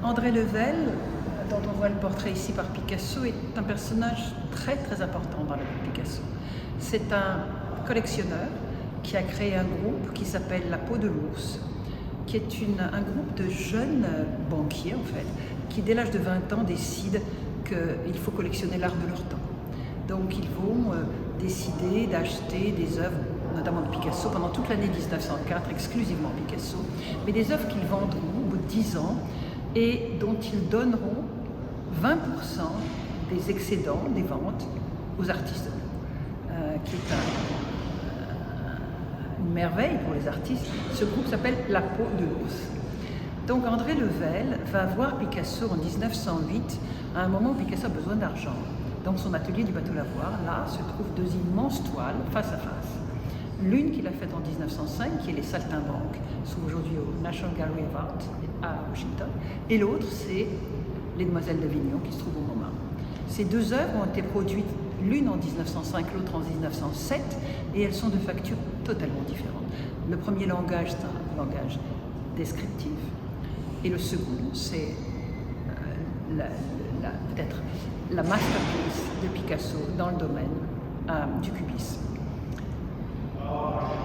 André Level, dont on voit le portrait ici par Picasso, est un personnage très important dans la vie de Picasso. C'est un collectionneur qui a créé un groupe qui s'appelle La Peau de l'Ours, qui est un groupe de jeunes banquiers en fait, qui dès l'âge de 20 ans décident qu'il faut collectionner l'art de leur temps. Donc ils vont décider d'acheter des œuvres, notamment de Picasso, pendant toute l'année 1904, exclusivement Picasso, mais des œuvres qu'ils vendront au bout de 10 ans et dont ils donneront 20% des excédents des ventes aux artistes, qui est une merveille pour les artistes. Ce groupe s'appelle La Peau de l'Ours. Donc André Level va voir Picasso en 1908, à un moment où Picasso a besoin d'argent. Dans son atelier du bateau Lavoir, là se trouvent deux immenses toiles face à face. L'une qu'il a faite en 1905, qui est les Saltimbanques, sont aujourd'hui au National Gallery of Art à Washington, et l'autre c'est les Demoiselles d'Avignon qui se trouvent au MoMA. Ces deux œuvres ont été produites, l'une en 1905, l'autre en 1907, et elles sont de factures totalement différentes. Le premier langage, c'est un langage descriptif, et le second, c'est peut-être la masterpiece de Picasso dans le domaine du cubisme.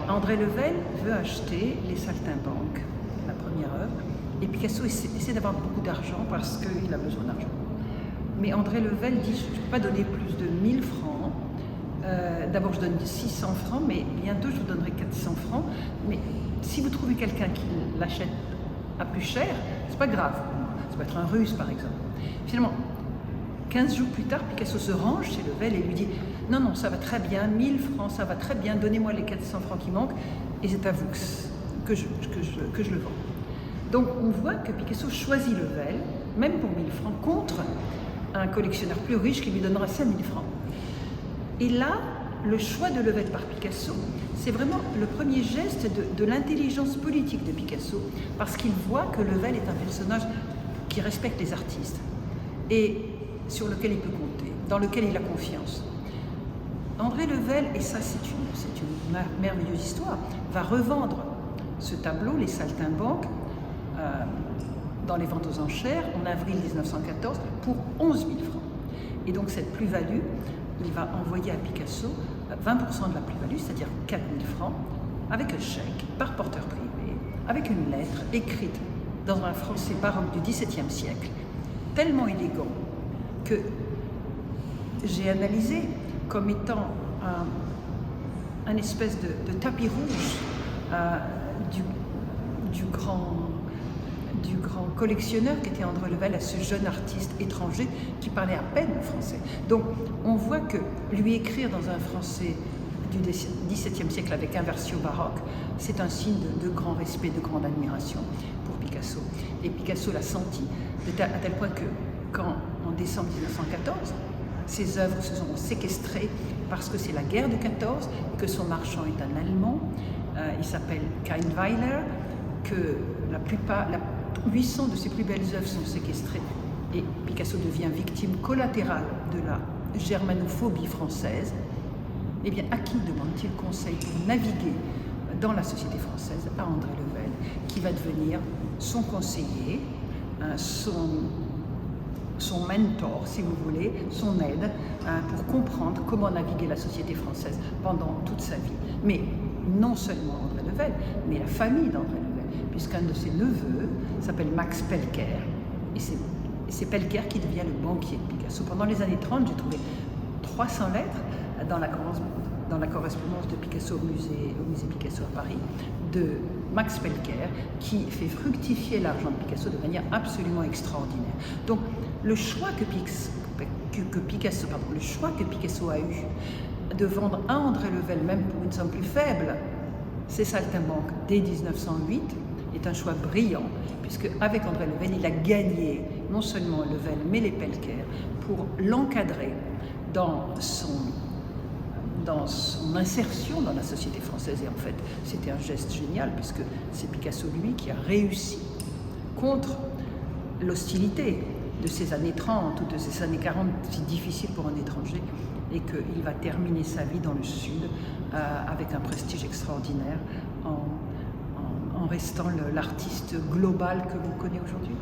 André Level veut acheter les Saltimbanques, la première œuvre, et Picasso essaie d'avoir beaucoup d'argent parce qu'il a besoin d'argent. Mais André Level dit « je ne peux pas donner plus de 1000 francs, d'abord je donne 600 francs, mais bientôt je vous donnerai 400 francs, mais si vous trouvez quelqu'un qui l'achète à plus cher, c'est pas grave, ça peut être un Russe par exemple. » Finalement, 15 jours plus tard, Picasso se range chez Level et lui dit « non, ça va très bien, 1000 francs, ça va très bien, donnez-moi les 400 francs qui manquent, et c'est à vous que je le vends. » Donc on voit que Picasso choisit Level, même pour 1000 francs, contre un collectionneur plus riche qui lui donnera 5000 francs. Et là, le choix de Level par Picasso, c'est vraiment le premier geste de l'intelligence politique de Picasso, parce qu'il voit que Level est un personnage qui respecte les artistes et sur lequel il peut compter, dans lequel il a confiance. André Level, et ça c'est une merveilleuse histoire, va revendre ce tableau, les Saltimbanques, dans les ventes aux enchères en avril 1914 pour 11 000 francs. Et donc cette plus-value, il va envoyer à Picasso 20% de la plus-value, c'est-à-dire 4 000 francs, avec un chèque par porteur privé, avec une lettre écrite dans un français baroque du XVIIe siècle, tellement élégant que j'ai analysé comme étant un espèce de tapis rouge du grand collectionneur qui était André Level à ce jeune artiste étranger qui parlait à peine le français. Donc on voit que lui écrire dans un français du XVIIe siècle avec inversio baroque, c'est un signe de grand respect, de grande admiration pour Picasso. Et Picasso l'a senti à tel point que quand, en décembre 1914, ses œuvres se sont séquestrées parce que c'est la guerre de 14, que son marchand est un Allemand, il s'appelle Kainweiler, que 800 de ses plus belles œuvres sont séquestrées et Picasso devient victime collatérale de la germanophobie française. Eh bien, à qui demande-t-il conseil pour naviguer dans la société française? À André Level, qui va devenir son conseiller, son mentor, si vous voulez, son aide, pour comprendre comment naviguer la société française pendant toute sa vie. Mais non seulement André Level, mais la famille d'André Level, puisqu'un de ses neveux s'appelle Max Pelker, et c'est Pelker qui devient le banquier de Picasso. Pendant les années 30, j'ai trouvé 300 lettres dans la correspondance de Picasso au musée Picasso à Paris, de Max Pelker, qui fait fructifier l'argent de Picasso de manière absolument extraordinaire. Donc le choix que Picasso a eu de vendre à André Level, même pour une somme plus faible, ces Saltimbanques dès 1908, est un choix brillant, puisque avec André Level, il a gagné non seulement Level, mais les Pelker, pour l'encadrer dans son insertion dans la société française. Et en fait, c'était un geste génial, puisque c'est Picasso, lui, qui a réussi contre l'hostilité de ces années 30 ou de ces années 40, si difficiles pour un étranger, et qu'il va terminer sa vie dans le Sud avec un prestige extraordinaire en restant l'artiste global que l'on connaît aujourd'hui.